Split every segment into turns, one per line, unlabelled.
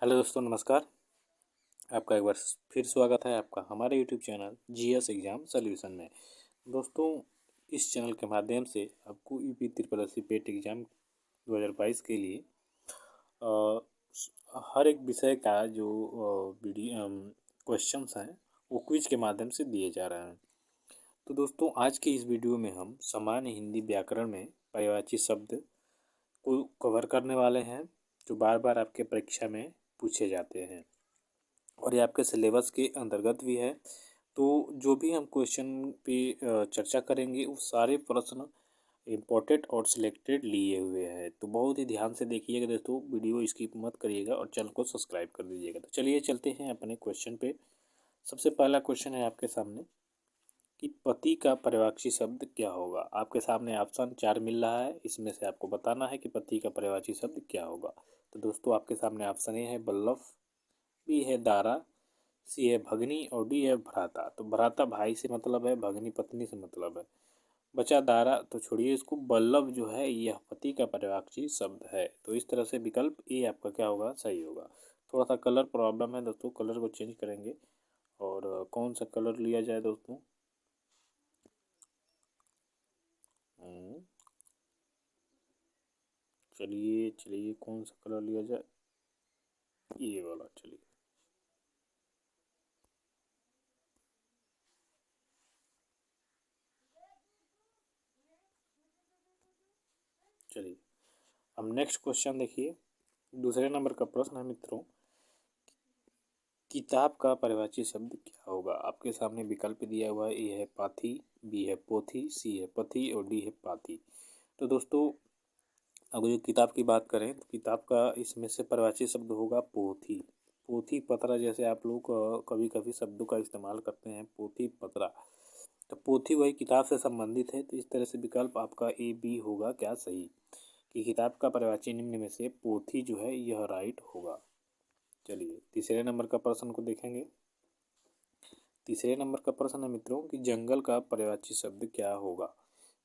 Hello दोस्तों, नमस्कार। आपका एक बार फिर स्वागत है आपका हमारे YouTube channel GS exam solution में। दोस्तों, इस चैनल के माध्यम से आपको यूपी ट्रिपल एससी पेट एग्ज़ाम 2022 के लिए अ, हर एक विषय का जो वीडियो क्वेश्चंस हैं वो क्विज के माध्यम से दिए जा रहे हैं। तो दोस्तों, आज के इस वीडियो में हम सामान्य हिंदी व्याकरण में पर्यायवाची शब्द को कवर करने वाले हैं जो बार बार आपके परीक्षा में पूछे जाते हैं और ये आपके सिलेबस के अंतर्गत भी है। तो जो भी हम क्वेश्चन पे चर्चा करेंगे वो सारे प्रश्न इम्पोर्टेंट और सिलेक्टेड लिए हुए हैं। तो बहुत ही ध्यान से देखिएगा दोस्तों, वीडियो स्किप मत करिएगा और चैनल को सब्सक्राइब कर दीजिएगा। तो चलिए चलते हैं अपने क्वेश्चन पे। सबसे पहला क्वेश्चन है आपके सामने कि पति का पर्यायवाची शब्द क्या होगा। आपके सामने ऑप्शन 4 मिल रहा है, इसमें से आपको बताना है कि पति का पर्यायवाची शब्द क्या होगा। तो दोस्तों, आपके सामने ऑप्शन ए है बल्लभ, बी है दारा, सी है भगनी और डी है भ्राता। तो भ्राता भाई से मतलब है, भगनी पत्नी से मतलब है। बचा दारा, तो छोड़िए इसको। बल्लभ जो है यह पति का पर्यायवाची शब्द है। तो इस तरह से विकल्प ए आपका क्या होगा, सही होगा। थोड़ा सा कलर प्रॉब्लम है दोस्तों, कलर को चेंज करेंगे। और कौन सा कलर लिया जाए दोस्तों? हम्म, चलिए चलिए, कौन सा कलर लिया जाए? ये वाला चलिए। चलिए, अब नेक्स्ट क्वेश्चन देखिए। दूसरे नंबर का प्रश्न है मित्रों, किताब का पर्यायवाची शब्द क्या होगा। आपके सामने विकल्प दिया हुआ है, ए है पाथी, बी है पोथी, सी है पथी और डी है पाती। तो दोस्तों, अगर जो किताब की बात करें तो किताब का इसमें से पर्यायवाची शब्द होगा पोथी। पोथी पत्रा, जैसे आप लोग कभी कभी शब्दों का इस्तेमाल करते हैं, पोथी पत्रा। तो पोथी वही किताब से संबंधित है। तो इस तरह से विकल्प आपका ए बी होगा क्या सही, कि किताब का पर्यायवाची निम्न में से पोथी जो है यह राइट होगा। चलिए तीसरे नंबर का प्रश्न को देखेंगे। तीसरे नंबर का प्रश्न है मित्रों कि जंगल का पर्यायवाची शब्द क्या होगा।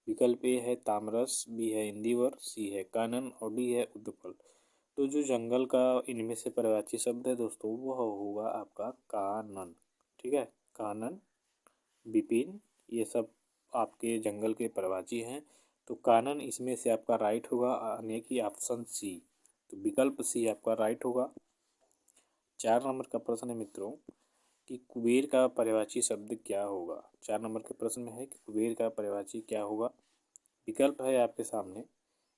विकल्प ए है तामरस, बी है इंदिवर, सी है कानन और डी है उद्दफल। तो जो जंगल का इनमें से पर्यायवाची शब्द है दोस्तों, वह होगा आपका कानन। ठीक है, कानन, विपिन, ये सब आपके जंगल के पर्यायवाची हैं। तो कानन इसमें से आपका राइट होगा, यानी कि ऑप्शन सी। तो विकल्प सी आपका राइट होगा। 4 नंबर का प्रश्न है मित्रों कि कुबेर का पर्यायवाची शब्द क्या होगा। 4 नंबर के प्रश्न में है कि कुबेर का पर्यायवाची क्या होगा। विकल्प है आपके सामने,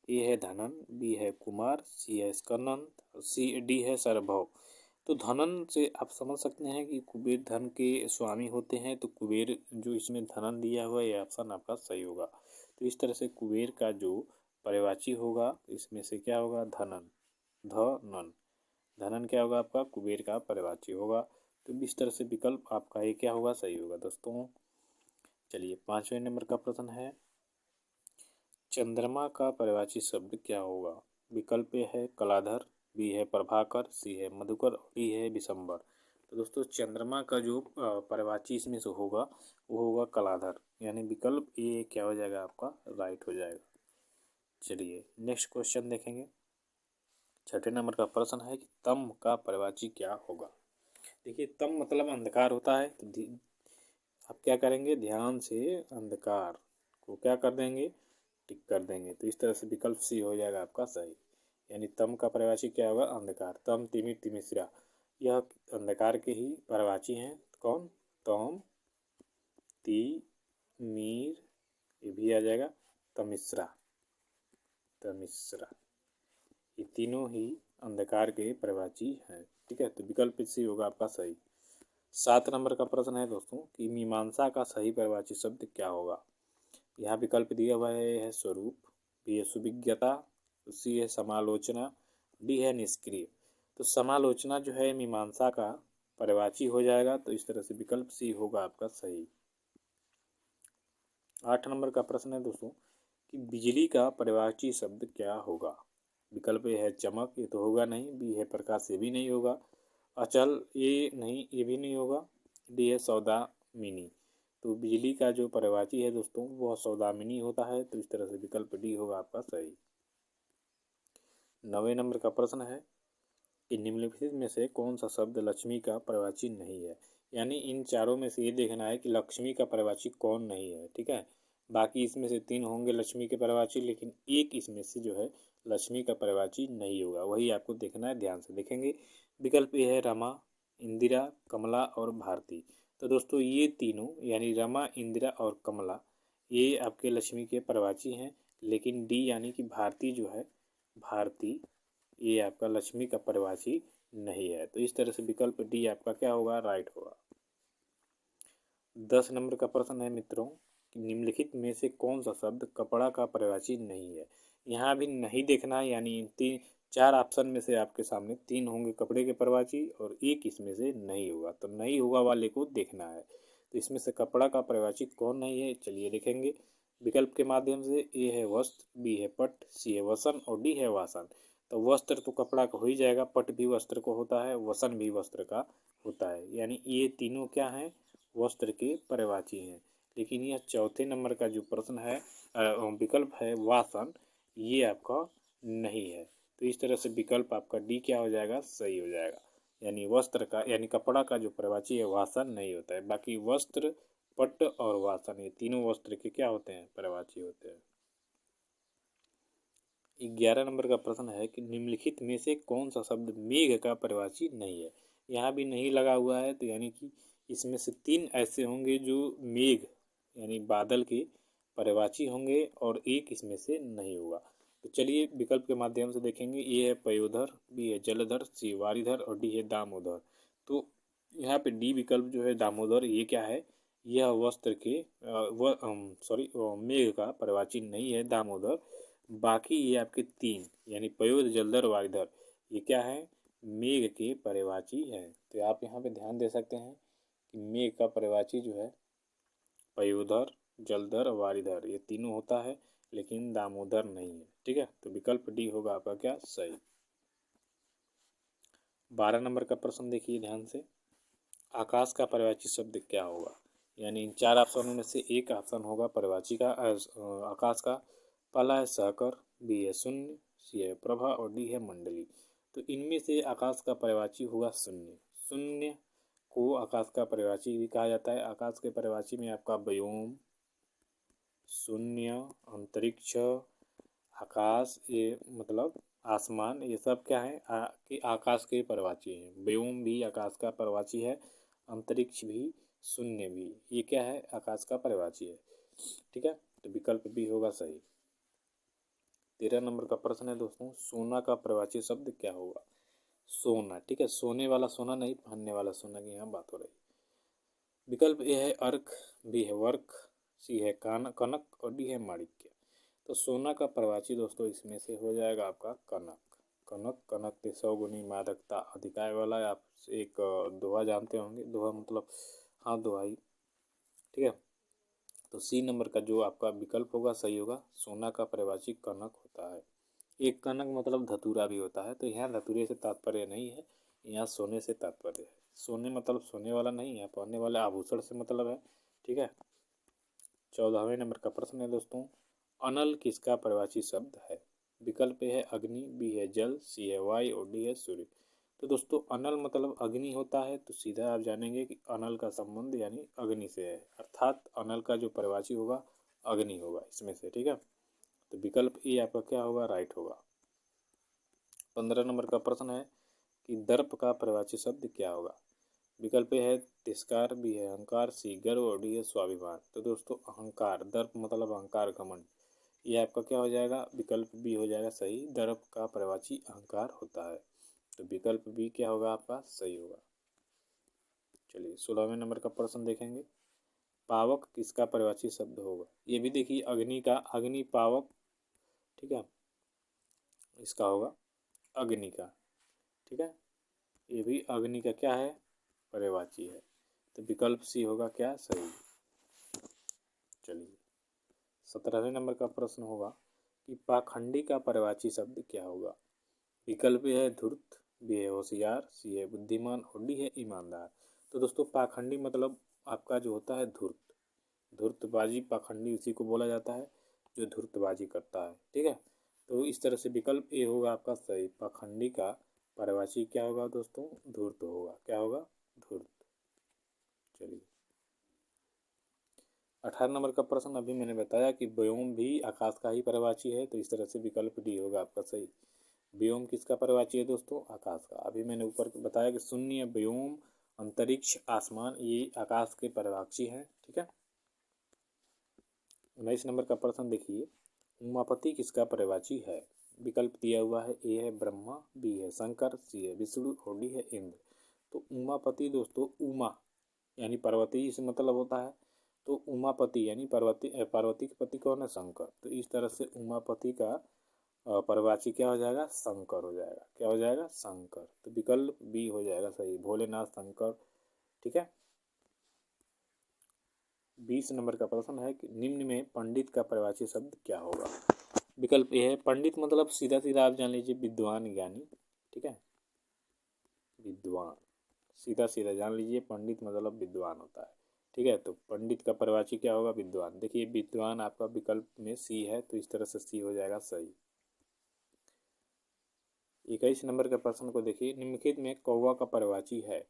ए है धनन, बी है कुमार, सी है स्कंदन, सी डी है सरभव। तो धनन से आप समझ सकते हैं कि कुबेर धन के स्वामी होते हैं। तो कुबेर जो इसमें धनन दिया हुआ है, ये ऑप्शन आपका सही होगा। तो इस तरह से कुबेर का जो पर्यायवाची होगा इसमें से क्या होगा, धनन, धनन। धनन क्या होगा आपका, कुबेर का पर्यायवाची होगा। तो इस तरह से विकल्प आपका ये क्या होगा, सही होगा दोस्तों। चलिए 5वें नंबर का प्रश्न है, चंद्रमा का पर्यायवाची शब्द क्या होगा। विकल्प ए है कलाधर, बी है प्रभाकर, सी है मधुकर और डी है दिसंबर। तो दोस्तों, चंद्रमा का जो पर्यायवाची इसमें से होगा वो होगा कलाधर, यानी विकल्प ए क्या हो जाएगा आपका, राइट हो जाएगा। चलिए नेक्स्ट क्वेश्चन देखेंगे। 6 नंबर का प्रश्न है कि तम का पर्यायवाची क्या होगा। देखिए, तम मतलब अंधकार होता है। तो आप क्या करेंगे, ध्यान से अंधकार को क्या कर देंगे, टिक कर देंगे। तो इस तरह से विकल्प सी हो जाएगा आपका सही, यानी तम का पर्यायवाची क्या होगा, अंधकार। तम तिमिर तिमिश्रा, यह अंधकार के ही पर्यायवाची हैं। कौन, तम, ति, मीर, ये भी आ जाएगा, तमिश्रा, तमिश्रा, ये तीनों ही अंधकार के पर्यायवाची हैं। ठीक है, तो विकल्प सी होगा आपका सही। 7 नंबर का प्रश्न है दोस्तों कि मीमांसा का सही पर्यायवाची शब्द क्या होगा। यहाँ विकल्प दिया हुआ है स्वरूप, बी है सुविज्ञता, सी है समालोचना, डी है निष्क्रिय। तो समालोचना जो है मीमांसा का पर्यायवाची हो जाएगा। तो इस तरह से विकल्प सी होगा आपका सही। 8 नंबर का प्रश्न है दोस्तों कि बिजली का पर्यायवाची शब्द क्या होगा। विकल्प ए है चमक, ये तो होगा नहीं। बी है प्रकाश, ये भी नहीं होगा। अचल, ये नहीं, ये भी नहीं होगा। डी है सौदामिनी। तो बिजली का जो पर्यायवाची है दोस्तों वह सौदामिनी होता है। तो इस तरह से विकल्प डी होगा आपका सही। 9वें नंबर का प्रश्न है कि निम्नलिखित में से कौन सा शब्द लक्ष्मी का पर्यायवाची नहीं है। यानी इन चारों में से ये देखना है कि लक्ष्मी का पर्यायवाची कौन नहीं है। ठीक है, बाकी इसमें से 3 होंगे लक्ष्मी के पर्यायवाची, लेकिन एक इसमें से जो है लक्ष्मी का पर्यायवाची नहीं होगा, वही आपको देखना है। ध्यान से देखेंगे। विकल्प ए है रमा, इंदिरा, कमला और भारती। तो दोस्तों ये तीनों यानी रमा, इंदिरा और कमला ये आपके लक्ष्मी के पर्यायवाची हैं, लेकिन डी यानी कि भारती जो है, भारती ये आपका लक्ष्मी का पर्यायवाची नहीं है। तो इस तरह से विकल्प डी आपका क्या होगा, राइट होगा। 10 नंबर का प्रश्न है मित्रों कि निम्नलिखित में से कौन सा शब्द कपड़ा का पर्यायवाची नहीं है। यहाँ भी नहीं देखना है, यानी तीन 4 ऑप्शन में से आपके सामने 3 होंगे कपड़े के पर्यायवाची और एक इसमें से नहीं होगा, तो नहीं होगा वाले को देखना है। तो इसमें से कपड़ा का पर्यायवाची कौन नहीं है, चलिए देखेंगे विकल्प के माध्यम से। ए है वस्त्र, बी है पट, सी है वसन और डी है वासन। तो वस्त्र तो कपड़ा का हो ही जाएगा, पट भी वस्त्र को होता है, वसन भी वस्त्र का होता है, यानी ये तीनों क्या हैं, वस्त्र के पर्यायवाची हैं। लेकिन यह चौथे नंबर का जो प्रश्न है विकल्प है वासन, ये आपका नहीं है। तो इस तरह से विकल्प आपका डी क्या हो जाएगा, सही हो जाएगा। यानी वस्त्र का यानी कपड़ा का जो पर्यायवाची है वासन नहीं होता है, बाकी वस्त्र, पट और वासन ये तीनों वस्त्र के क्या होते हैं, पर्यायवाची होते हैं। 11 नंबर का प्रश्न है कि निम्नलिखित में से कौन सा शब्द मेघ का पर्यायवाची नहीं है। यहाँ भी नहीं लगा हुआ है, तो यानी कि इसमें से 3 ऐसे होंगे जो मेघ यानी बादल के पर्यायवाची होंगे और एक इसमें से नहीं होगा। तो चलिए विकल्प के माध्यम से देखेंगे। ए है पयोधर, बी है जलधर, सी वारिधर और डी है दामोदर। तो यहाँ पे डी विकल्प जो है दामोदर, ये क्या है, यह वस्त्र के मेघ का पर्यायवाची नहीं है दामोदर। बाकी ये आपके 3 यानी पयोध, जलधर, वारिधर ये क्या है, मेघ के पर्यायवाची है। तो आप यहाँ पे ध्यान दे सकते हैं कि मेघ का पर्यायवाची जो है पयोधर, जलधर, वारिधर ये तीनों होता है, लेकिन दामोदर नहीं है। ठीक है, तो विकल्प डी होगा आपका क्या, सही। 12 नंबर का प्रश्न देखिए ध्यान से। आकाश का पर्यायवाची शब्द क्या होगा। यानी इन 4 ऑप्शनों में से एक ऑप्शन होगा पर्यायवाची का आकाश का। पहला है सहकर, बी है शून्य, सी है प्रभा और डी है मंडली। तो इनमें से आकाश का पर्यायवाची होगा शून्य। शून्य को आकाश का पर्यायवाची भी कहा जाता है। आकाश के पर्यायवाची में आपका व्योम, शून्य, अंतरिक्ष, आकाश ये मतलब आसमान, ये सब क्या है कि आकाश के पर्यायवाची हैं। व्योम भी आकाश का पर्यायवाची है, अंतरिक्ष भी, शून्य भी, ये क्या है, आकाश का पर्यायवाची है। ठीक है, तो विकल्प भी होगा सही। 13 नंबर का प्रश्न है दोस्तों, सोना का पर्यायवाची शब्द क्या होगा। सोना, ठीक है, सोने वाला सोना नहीं, पहनने वाला सोना की यहाँ बात हो रही। विकल्प ए है अर्क, बी है वर्क, सी है कनक और डी है माणिक्य। तो सोना का पर्यायवाची दोस्तों इसमें से हो जाएगा आपका कनक। कनक, कनक के 100 गुनी मादकता अधिकाय वाला। आप एक दोहा जानते होंगे, दोहा मतलब हाँ दोहाई। ठीक है, तो सी नंबर का जो आपका विकल्प होगा सही होगा। सोना का पर्यायवाची कनक होता है। एक कनक मतलब धतूरा भी होता है, तो यहाँ धतूरे से तात्पर्य नहीं है, यहाँ सोने से तात्पर्य है। सोने मतलब सोने वाला नहीं, यहाँ पहनने वाले आभूषण से मतलब है। ठीक है, 14वें नंबर का प्रश्न है दोस्तों, अनल किसका पर्यायवाची शब्द है। विकल्प है अग्नि, बी है जल, सी है वायु और डी है सूर्य। तो दोस्तों अनल मतलब अग्नि होता है, तो सीधा आप जानेंगे कि अनल का संबंध यानी अग्नि से है, अर्थात अनल का जो पर्यायवाची होगा अग्नि होगा इसमें से। ठीक है, तो विकल्प ए आपका क्या होगा, राइट होगा। 15 नंबर का प्रश्न है कि दर्प का पर्यायवाची शब्द क्या होगा। विकल्प है तिरस्कार, बी है अहंकार, सी गर्व और डी है स्वाभिमान। तो दोस्तों अहंकार, दर्प मतलब अहंकार, घमंड, ये आपका क्या हो जाएगा, विकल्प बी हो जाएगा सही। दर्प का पर्यायवाची अहंकार होता है, तो विकल्प बी क्या होगा आपका, सही होगा। चलिए 16वें नंबर का प्रश्न देखेंगे। पावक किसका पर्यायवाची शब्द होगा। ये भी देखिए अग्नि का, अग्नि पावक, ठीक है, इसका होगा अग्नि का। ठीक है, ये भी अग्नि का क्या है, पर्यायवाची है, तो विकल्प सी होगा क्या, सही। चलिए 17वें नंबर का प्रश्न होगा कि पाखंडी का पर्यायवाची शब्द क्या होगा। विकल्प है धूर्त, बी है होशियार, सी है बुद्धिमान और डी है ईमानदार। तो दोस्तों पाखंडी मतलब आपका जो होता है धूर्त, धूर्तबाजी, पाखंडी उसी को बोला जाता है जो धूर्तबाजी करता है। ठीक है, तो इस तरह से विकल्प ए होगा आपका सही। पाखंडी का पर्यायवाची क्या होगा दोस्तों? धूर्त होगा। क्या होगा? धूर्त। चलिए 18 नंबर का प्रश्न, अभी मैंने बताया कि व्योम भी आकाश का ही पर्यायवाची है, तो इस तरह से विकल्प डी होगा आपका सही। व्योम किसका पर्यायवाची है दोस्तों? आकाश का। अभी मैंने ऊपर बताया कि शून्य, व्योम, अंतरिक्ष, आसमान ये आकाश के पर्यायवाची हैं। ठीक है। 19 नंबर का प्रश्न देखिए, उमापति किसका पर्यायवाची है? विकल्प दिया हुआ है, ए है ब्रह्मा, बी है शंकर, सी है विष्णु और डी है इंद्र। तो उमापति दोस्तों, उमा यानी पार्वती से मतलब होता है, तो उमापति यानी पार्वती पार्वती के पति कौन है? शंकर। तो इस तरह से उमापति का पर्यायवाची क्या हो जाएगा? शंकर हो जाएगा। क्या हो जाएगा? शंकर। तो विकल्प बी हो जाएगा सही, भोलेनाथ शंकर। ठीक है। 20 नंबर का प्रश्न है कि निम्न में पंडित का पर्यायवाची शब्द क्या होगा? विकल्प ए है पंडित मतलब सीधा सीधा आप जान लीजिए विद्वान ज्ञानी। ठीक है, विद्वान सीधा सीधा जान लीजिए, पंडित मतलब विद्वान होता है। ठीक है, तो पंडित का पर्यायवाची क्या होगा? विद्वान। देखिए विद्वान आपका विकल्प में सी है, तो इस तरह से सी हो जाएगा सही। 21 नंबर के प्रश्न को देखिए, निम्नलिखित में कौवा का पर्यायवाची है।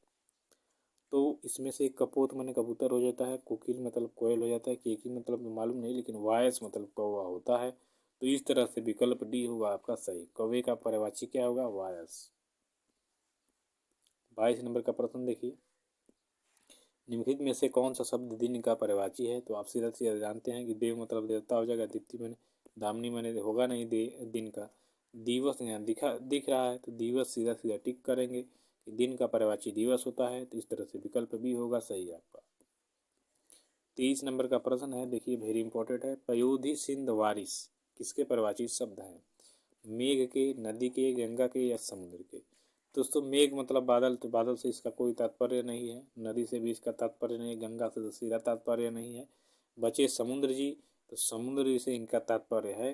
तो इसमें से कपोत माने कबूतर हो जाता है, कोकिल मतलब कोयल हो जाता है, केकी मतलब मालूम नहीं, लेकिन वायस मतलब कौवा होता है। तो इस तरह से विकल्प डी होगा आपका सही। कौवे का पर्यायवाची क्या होगा? वायस। 22 नंबर का प्रश्न देखिए, निम्नलिखित में से कौन सा शब्द दिन का पर्यायवाची है? तो आप सीधा सीधा जानते हैं कि देव मतलब देवता हो जाएगा, दीप्ति मैंने दामिनी मैंने होगा नहीं दिन का। दिवस यहाँ दिख रहा है, तो दिवस सीधा सीधा टिक करेंगे कि दिन का पर्यायवाची दिवस होता है। तो इस तरह से विकल्प भी होगा सही आपका। 23 नंबर का प्रश्न है, देखिए वेरी इंपॉर्टेंट है। पयोधी सिंध वारिस किसके पर्यायवाची शब्द हैं? मेघ के, नदी के, गंगा के या समुद्र के? दोस्तों मेघ मतलब बादल, तो बादल से इसका कोई तात्पर्य नहीं है। नदी से भी इसका तात्पर्य नहीं है। गंगा से तो सीधा तात्पर्य नहीं है। बचे समुद्र जी, तो समुद्र जी से इनका तात्पर्य है।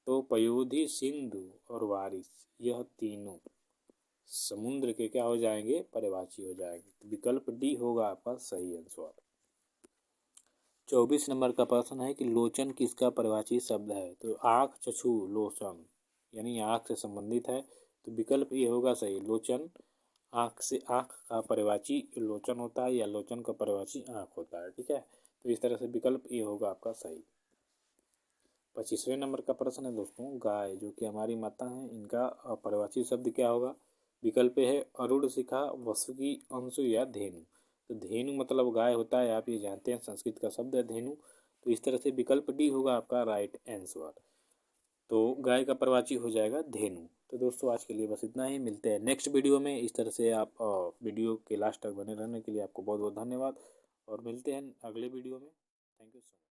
तो पयोधी, सिंधु और वारिस यह तीनों समुद्र के क्या हो जाएंगे? पर्यायवाची हो जाएंगे। तो विकल्प डी होगा आपका सही आंसर। 24 नंबर का प्रश्न है कि लोचन किसका पर्यायवाची शब्द है? तो आँख, चक्षु, लोचन यानी आँख से संबंधित है। तो विकल्प ये होगा सही, लोचन आँख से, आँख का पर्यायवाची लोचन होता है या लोचन का पर्यायवाची आँख होता है। ठीक है, तो इस तरह से विकल्प ये होगा आपका सही। 25वें नंबर का प्रश्न है दोस्तों, गाय जो कि हमारी माता हैं, इनका पर्यायवाची शब्द क्या होगा? विकल्प है अरुण शिखा, वसुकी, अंशु या धेनु। तो धेनु मतलब गाय होता है, आप ये जानते हैं, संस्कृत का शब्द है धेनु। तो इस तरह से विकल्प डी होगा आपका राइट आंसर। तो गाय का पर्यायवाची हो जाएगा धेनु। तो दोस्तों आज के लिए बस इतना ही, मिलते हैं नेक्स्ट वीडियो में। इस तरह से आप वीडियो के लास्ट तक बने रहने के लिए आपको बहुत बहुत धन्यवाद, और मिलते हैं अगले वीडियो में। Thank you so much.